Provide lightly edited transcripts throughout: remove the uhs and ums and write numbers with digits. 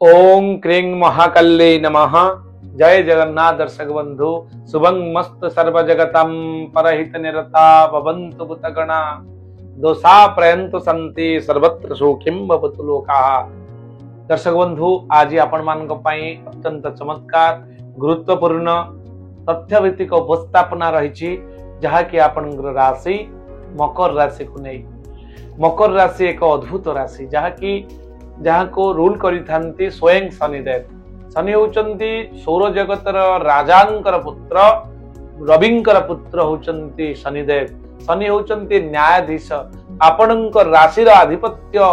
ओं क्रीं महाकाल्यै नमः। जय जगन्नाथ दर्शक बंधु। शुभं मस्त सर्व जगतम परहित निरता भवन्तु भूतगणा दोषा प्रयन्तु सन्ति सर्वत्र सुखिं भवतु लोकाः। दर्शक बंधु आज आपण मानक पई अत्यंत चमत्कार गुरुत्वपूर्ण तथ्यभित्तिक उपस्थापना रही जहा कि आपनकर राशि मकर राशि को नहीं। मकर राशि एक अद्भुत राशि जहाँ को रूल करिथांती स्वयं शनिदेव। शनि होचंती सौर जगतर राजांकर पुत्र रविंकर पुत्र होचंती शनिदेव। शनि होचंती न्यायाधीश आपणकर राशिर आधिपत्य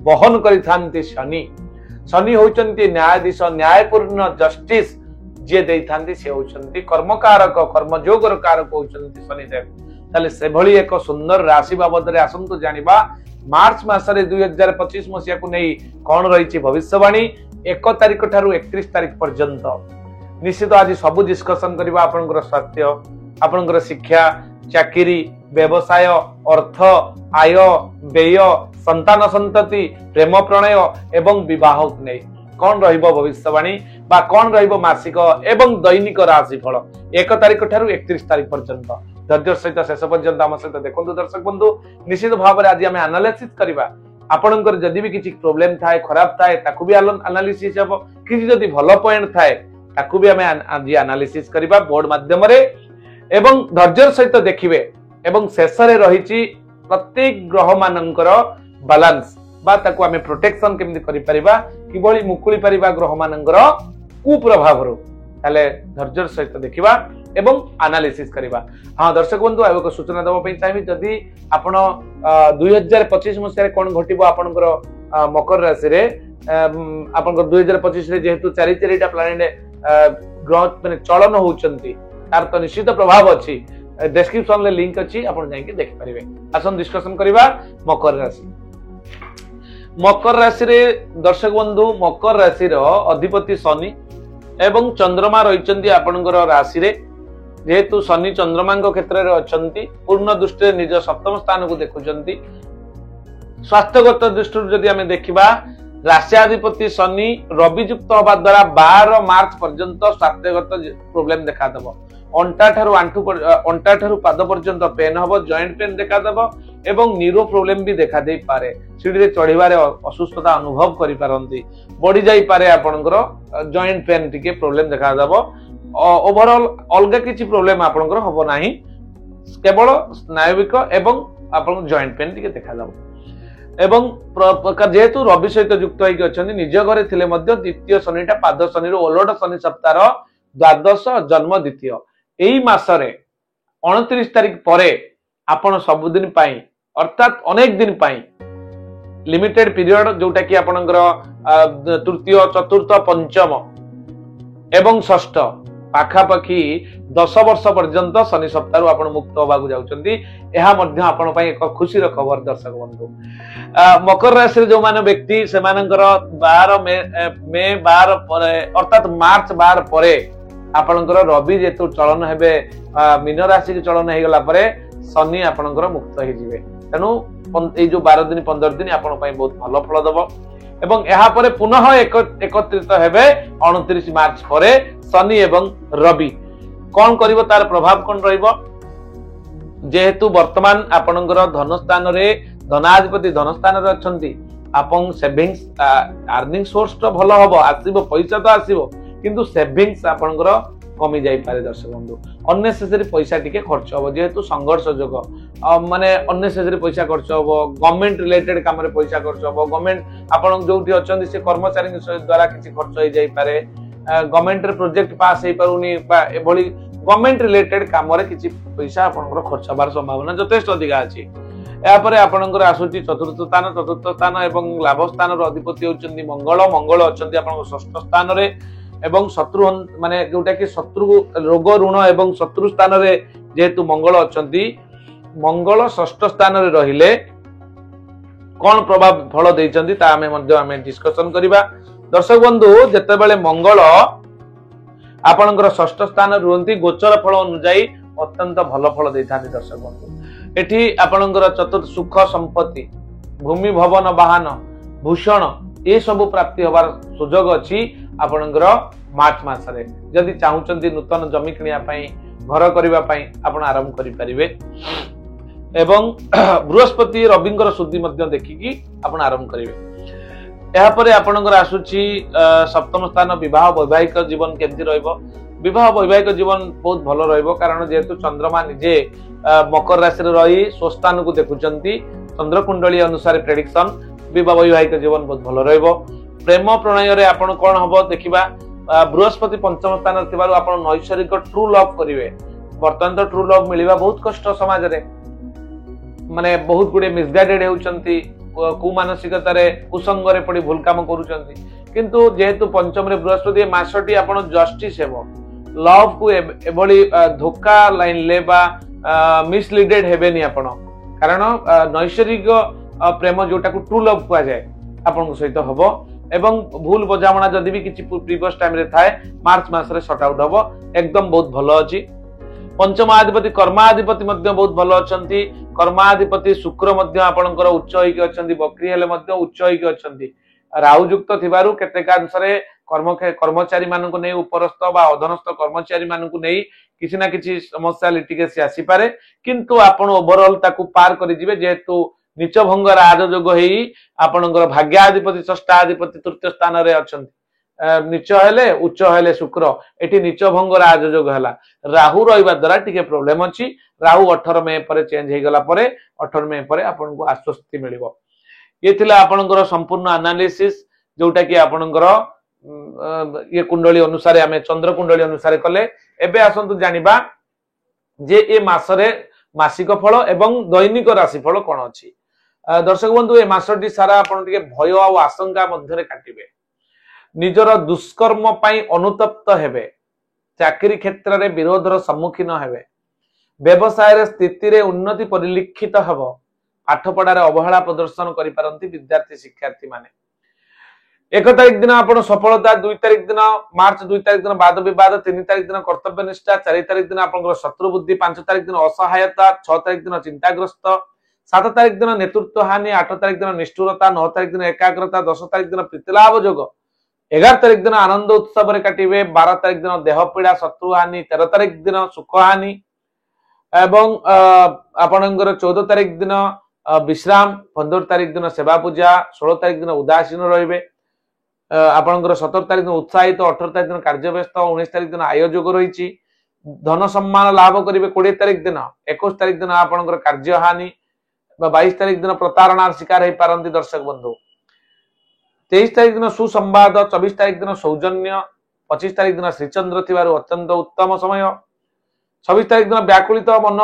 वहन करिथांती शनि। शनि होचंती न्यायाधीश न्यायपूर्ण जस्टिस जे देइथांती से होचंती कर्मकारक कर्मयोगर कारक होचंती शनिदेव। ताले से भली एक सुंदर राशि बाबद रे आसंतु जानिबा मार्च मासरे 2025 मसिया को नहीं कौन रही भविष्यवाणी 1 तारिख ठारू 31 तारिख पर्यंत। निश्चित आज सब डिस्कसन करबा आपनकर स्वास्थ्य आपनकर शिक्षा चाकरी व्यवसाय अर्थ आय व्यय संतान संतति प्रेम प्रणय एवं विवाह को नहीं कौन रहिबो भविष्यवाणी बा कौन रहिबो मासिक एवं दैनिक राशिफल 1 तारिख ठारू 31 तारिख पर्यंत। धैर्य सहित शेष पर्यंत आम सहित देखो दर्शक बंधु। निश्चित भाव में आज आम एनालिसिस करवा आपणकर जदि भी किसी प्रोब्लेम थाए खराब थाए ताकू भी एनालिसिस हेबो किसी जदि भलो पॉइंट थाए ताकू भी आम आज एनालिसिस करवा बोर्ड माध्यम रे एवं धैर्य सहित देखिबे एवं शेष रे रहिछि प्रत्येक ग्रह मानकर बैलेंस बा ताकू आम प्रोटेक्शन केमि करि परिबा किबळी मुकुली परिबा ग्रह मानकर कुप्रभाव रो ताले धैर्य सहित देखिबा एवं एनालिसिस करवा। हाँ दर्शक बंधु आ एक सूचना देवाई चाहिए जदि आप 2025 मसीह कौन घटो आपंकर मकर राशि रे आपंकर 2025 रे जेहेतु चारि चारिटा प्लानेट ग्रह माने चलन होउचंती तार तो निश्चित प्रभाव अच्छी डिस्क्रिप्शन ले लिंक अच्छी आपन जाई के देख परिबे। आसन डिस्कशन करवा मकर राशि। मकर राशि रे दर्शक बंधु मकर राशि रो अधिपति शनि एवं चंद्रमा रहिचंती आपनकर राशि रे जेहेतु शनि चंद्रमा क्षेत्र में अच्छा पूर्ण दृष्टि निज सप्तम स्थान को देखुंट। स्वास्थ्यगत दृष्टि जदि आम देखा राशियाधिपति शनि रवियुक्त हवा द्वारा 12 मार्च पर्यंत स्वास्थ्यगत प्रोब्लेम देखादेव। अंटा ठारू पाद पर्यंत पेन हम जॉइंट पेन देखादेव एवं न्यूरो प्रोब्लेम भी देखा दे पारे। सीढ़ी चढ़िबारे असुस्थता अनुभव करि पारंती बढ़ी जाई पारे आपनकर जॉइंट पेन टिके प्रोब्लेम देखादेव। ओवरऑल अलग किसी प्रोब्लेम आपनकर हबो नाही केवल स्नायुविक एवं आपन जॉइंट पेन टिके देखादेव। एवं जेहेतु रवि सहित युक्त होइक अछंती निज घरे थिले मध्य द्वितीय शनिटा पाद शनि रो ओलट शनि सप्ताह द्वादश जन्म द्वितीय एई मासरे 29 तारिख परे आपण सबुदिन पाई अर्थात अनेक दिन पाई लिमिटेड पीरियड जोटा कि आपनकर तृतीय चतुर्थ पंचम एवं षष्ठ पाखापाखि 10 वर्ष पर्यंत शनि सप्ताह आप मुक्त होगा जाउछंती। एहा मध्य आपण पई एक खुशी खबर दर्शक बंधु। मकर राशि जो माने व्यक्ति से मानकर 12 मे 12 परे अर्थात मार्च 12 परे आपनकर रवि जेतु चलन हेबे मीन राशि के चलन हे गला परे शनि आपनकर मुक्त हे जिवे। तेनु ए जो 12 दिन 15 दिन आपण पई बहुत भलो फल दबो एवं यहाँ पर पुनः एकत्रित हेबे 29 मार्च परे शनि एवं रवि कौन करिवो तार प्रभाव कौन रहिबो। जेहेतु वर्तमान आपनकर धन स्थान रे धनाधिपति धन स्थान रे अछंती आपन सेविंग्स अर्निंग सोर्स तो भलो हबो आसीबो पैसा तो आसीबो किंतु सेविंग्स आपनकर कमी जाई पारे। दर्शक बंधु अननेसेसरी पैसा टिके खर्च हो जेहेतु संघर्ष जोग माने अननेसेसरी पैसा खर्च हो गवर्नमेंट रिलेटेड काम रे पैसा खर्च हो गवर्नमेंट आपन जोठी अछंती से कर्मचारी द्वारा किछि खर्च हो जाई पारे गवर्नमेंट रे प्रोजेक्ट पास हे पारुनी बा एभली गवर्नमेंट रिलेटेड काम रे किछि पैसा आपनकर खर्च होबार संभावना यथेष्ट अधिक अछि। या परे आपनकर आसुची चतुर्थ स्थान एवं लाभ स्थान रो अधिपति होचंती मंगल अछंती आपनकर षष्ठ स्थान रे एवं शत्रु माने जोटा कि शत्रु रोग ऋण एवं शत्रु स्थान रे जेहेतु मंगल अछंती मंगल षष्ठ स्थान रे रहिले कौन प्रभाव फल देइचंती ता आमे डिस्कशन करिबा। दर्शक बंधु जेते बेले मंगल आपनकर षष्ठ स्थान रुहंती गोचर फल अनुसार अत्यंत भल फल देइथांती। दर्शक बंधु एठी आपनकर चतुर्थ सुख संपत्ति भूमि भवन वाहन भूषण ये सब प्राप्ति हबार सुजोग अच्छी आपणकर मार्च मासरे जदि चाहूचंती नूतन जमी किनिया पई घर करिबा पई आपण आरंभ करि परिबे एवं बृहस्पति रविंकर शुद्धि मध्य देखिकी आपण आरंभ करिवे। या परे आपणकर आसुची सप्तम स्थान विवाह वैवाहिक जीवन केमति रहइबो। विवाह वैवाहिक जीवन बहुत भल रहइबो कारण जेहेतु चंद्रमा निजे मकर राशि रे रही स्वस्थान को देखुचंती चंद्र कुंडली अनुसार प्रेडिक्शन विवाह वैवाहिक जीवन बहुत भल रहइबो। प्रेम प्रणय रे आपण कोन हबो देखिबा बृहस्पति पंचम स्थान थिबारु आपण नैसर्गिक ट्रू लव करिवे। वर्तमान तो ट्रू लव मिलिबा बहुत कष्ट समाज रे माने बहुत गुडे मिसगाइडेड हेउचंती कुमानसिकता रे कुसंग रे पड़ी भूल काम करूचंती किंतु जेहेतु पंचम रे बृहस्पति मासटी आपण जस्टिस हेबो लव को एभली धोखा लाइन लेबा मिसलीडेड हेबेनी आपण कारण नैसर्गिक प्रेम जोटा को ट्रू लव कुआ जाय आपण सहित हबो एवं भूल बजामणा जदि भी किछि प्रीवियस टाइम रे थाए मार्च मास रे सॉर्ट आउट हबो एकदम बहुत भलो अछि। पंचमाधिपति कर्माधिपति मध्य बहुत भलो अछंती। कर्माधिपति शुक्र मध्य आपणकर उच्च होइके अछंती बकरी हेले मध्य उच्च होइके अछंती राहु युक्त थिबारु केतेक अनुसारे कर्मचारी मानकु नै उपरस्थ बा अधनस्थ कर्मचारी मानकु नै किछि ना किछि समस्या लिटिगेसी आसी पारे किंतु आपण ओवरऑल ताकू पार करि जिवे जेहेतु नीच भंग राजयोग हेई आपणकर भाग्याधिपति षष्ठाधिपति तृतीय स्थान रे अछंती नीच हेले उच्च हेले शुक्र एठी नीच भंग राजयोग हला राहु रहिबा द्वारा टिके प्रॉब्लम अछि। राहु 18 मई पर चेंज हे गला परे 18 मई पर आपनको आश्वस्ति मिलिबो। ये थिला आपणकर संपूर्ण एनालिसिस जोटा कि आपणकर ये कुंडली अनुसार आमे चंद्र कुंडली अनुसार कले। एबे आसंतु जानिबा जे ए मासरे मासिक फल एवं दैनिक राशि फल कोन अछि। दर्शक बंधु ए मासटी सारा आपण टिके भय और आशंका मध्यरे काटिबे निजर दुष्कर्म पाई अनुतप्त हेबे चाकरी क्षेत्र रे विरोधर सम्मुखीन हेबे व्यवसाय रे स्थिति रे उन्नति परिलक्षित हेबो पाठ पढ़ारे अवहेला प्रदर्शन करि पारंती विद्यार्थी शिक्षार्थी माने। 1 तारिख दिन आपण सफलता 2 तारिख दिन मार्च 2 तारिख दिन वाद विवाद 3 तारिख दिन कर्तव्य निष्ठा 4 तारिख दिन आपण शत्रु बुद्धि 5 तारिख दिन असहायता 6 तारिख दिन चिंताग्रस्त 7 तारिख दिन नेतृत्व हानि 8 तारिख दिन निष्ठुरता 9 तारिख दिन एकाग्रता 10 तारिख दिन प्रीतिलाभ योग 11 तारिख दिन आनंद उत्सव रे काटिबे 12 तारिख दिन देह पीड़ा शत्रु हानि 13 तारिख दिन सुख हानि एवं आपणकर 14 तारिख दिन विश्राम 15 तारिख दिन सेवा पूजा 16 तारिख दिन उदासीन रहिबे आपणकर 17 तारिख दिन उत्साहित 18 तारिख दिन कार्य व्यस्त 19 तारिख दिन आयोजक रहिछि धन सम्मान लाभ करिवे 20 तारिख दिन 21 तारिख दिन आपणकर कार्य हानि 22 तारिख दिन प्रतारणार शिकार हे पारंती दर्शक बंधु 23 तारिख दिन सुसंवाद 24 तारिख दिन सौजन्य 25 तारिख दिन श्रीचंद्र थिबारु अत्यंत उत्तम समय 26 तारिख दिन व्याकुलित मन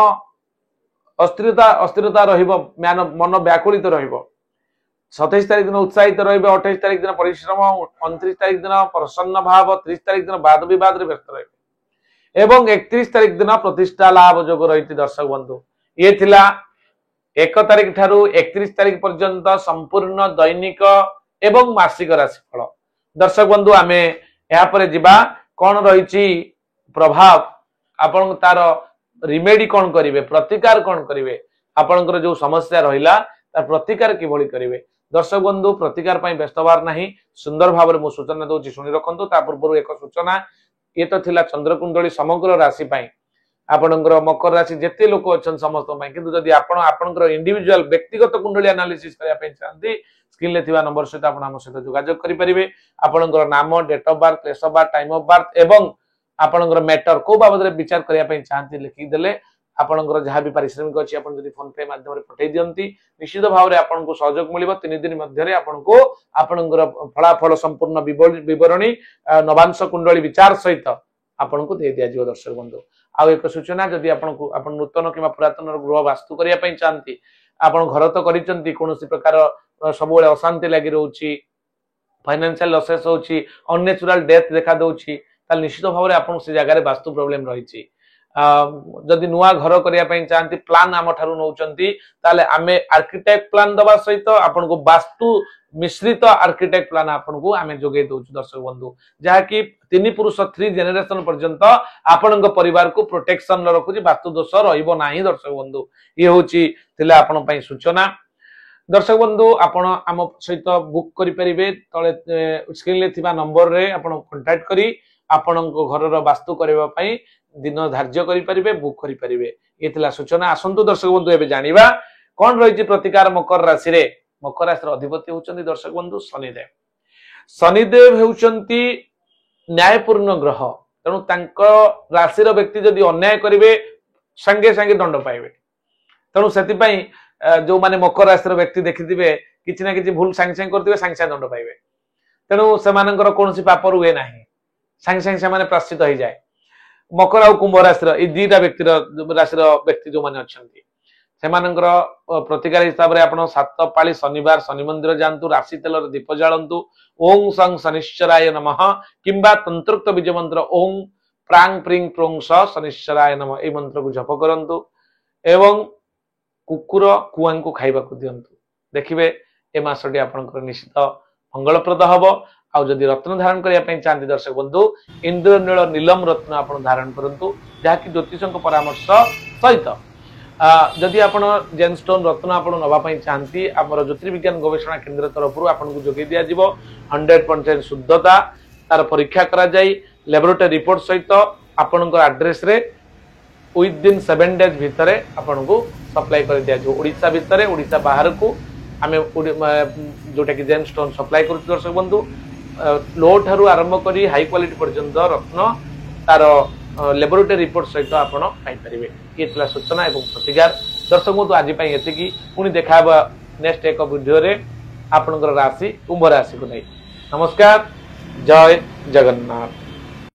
अस्थिरता रहिबो मन व्याकुलित रहिबो 27 तारिख दिन उत्साहित रहिबो 28 तारिख दिन परिश्रम 29 तारिख दिन प्रसन्न भाव 30 तारिख दिन वाद विवाद रे व्यस्त रहिबो एवं 31 तारिख दिन प्रतिष्ठा लाभ योग रहिति दर्शक बंधु। ये थिला 1 तारिख ठारू 31 तारिख पर्यंत संपूर्ण दैनिक एवं मासिक राशिफल। दर्शक बंधु आमे या परे जिबा कोन रहिछि प्रभाव आपण तार रिमेडी कोन करिवे प्रतिकार कोन करिवे आपणकर जो समस्या रहिला तार प्रतिकार किभଳି करिवे। दर्शक बंधु प्रतिकार पई व्यस्तवार नाही सुंदर भाबरे मो सूचना दोछि सुनि रखंतु। ता पूर्व एक सूचना ये तो थिला चंद्र कुंडली समग्र राशि पई आपणकर मकर राशि जेते लोक अछन समस्त पई किंतु जदि आपण आपणकर इंडिविजुअल व्यक्तिगत कुंडली एनालिसिस करिया पई चाहंती स्क्रीन ले थिबा नंबर सहित आपण हम सहित जोगाजोग करि परिबे। आपणकर नाम date of birth place of birth time of birth एवं आपणकर मैटर को बाबद रे विचार करिया पई चाहंती लिखि देले आपणकर जहा भी पारिश्रमिक अछि आपण जदि फोन पे माध्यम रे पठै दियंती निश्चित भाव रे आपण को सहयोग मिलिबो। 3 दिन मध्य रे आपण को आपणकर फलाफल संपूर्ण विवरणी नवांश कुंडली विचार सहित आपण को दे दिया जिवो। दर्शक बंधु आ एक सूचना जदि आपण को आपण नूतन किबा पुरातन गृह वास्तु करिया पई चाहंती आपण घर तो करिचंती कोनोसी प्रकार सबुले अशांति लागि रहउची फाइनेंशियल लॉसेस होची अननेचुरल डेथ देखा दउची ताल निश्चित भाव रे आपण से जगह रे वास्तु प्रॉब्लम रहिची। जदि नुआ घर करिया पई चाहंती प्लान आम ठारू नउचंती ताले आमे आर्किटेक्ट प्लान दबा सहित आपण को वास्तु मिश्रित आर्किटेक्ट प्लान आपण को आमे जोगे दउछु दर्शक बंधु जहा कि 3 पुरुष 3 जनरेशन पर्यंत आपण परिवार को प्रोटेक्शन रखुची वास्तु दोष रहिबो नाही। दर्शक बंधु ये होची थिला आपण पई सूचना। दर्शक बंधु आपण आम सहित बुक करि परिबे तळे स्क्रीन ले थिबा नंबर रे आपण कांटेक्ट करी आपण घर वास्तु करबा पई दिन धार्य करि परिबे बुक करि परिबे एथिला सूचना आसंतु दर्शक बंधु एबे जानिबा कोन रहिछि प्रतिकार मकर राशि रे मकर राशि रो अधिपति होचंती दर्शक बंधु शनिदेव शनिदेव हेउचंती न्यायपूर्ण ग्रह तेणु तांको राशि रो व्यक्ति जदि अन्याय करिवे संगे संगे दंड पाइबे तेणु सेति पई जो माने मकर राशि व्यक्ति देखिथिबे किछि ना किछि भूल सांग सांग करथिबे सांग सांग दंड पाइबे तेणु सेमानकर कोनोसी पाप रुए नाही सांग सांग सेमाने प्राश्चित होई जाय मकर और कुंभ राशि ए दुईटा व्यक्ति जो माने अछंती सेमानकर प्रतिकार हिसाब रे आपण 7 पाळी शनिवार शनि मंदिर जानतु राशि तेलर दीप जाळंतु ओम सं शनिश्चराय नमः किंबा तंत्रोक्त बीज मंत्र ओम प्रांग प्रिंग प्रोंग स शनिश्चराय नमः ए मंत्र को जप करंतु एवं कुकुर कुआं को खाइबा को दियंतु देखिबे ए मासटी आपनकर निश्चित मंगलप्रद हबो आउ जदि रत्न धारण करिया पई चांदी दर्शक बंधु इंद्रनील नीलम रत्न आपण धारण करंतु जाकी ज्योतिषक परामर्श सहित जदि आपण जेमस्टोन रत्न आपण नबा पई चाहंती हमर ज्योतिर्विज्ञान गवेषणा केंद्र तरफ रु आपण को जोगे दिया जिवो 100% शुद्धता तार परीक्षा करा जाई लैबोरेटरी रिपोर्ट सहित आपनकर एड्रेस रे विदिन 7 डेज भितर आपन को सप्लाई कर दिया जो ओडिसा भितर ओडिसा बाहर को आमे जोटा कि जेमस्टोन सप्लाई कर दर्शक बंधु लो ठारू आरंभ करी हाई क्वालिटी पर्यंत रत्न तार लैबोरेटरी रिपोर्ट सहित आपण पाई परिबे एतला सूचना एवं प्रतिकार दर्शक बंधु आज पई एतिकी पुनी देखाबा नेक्स्ट एक वीडियो रे आपनकर राशि कुंभ राशि को नै नमस्कार जय जगन्नाथ।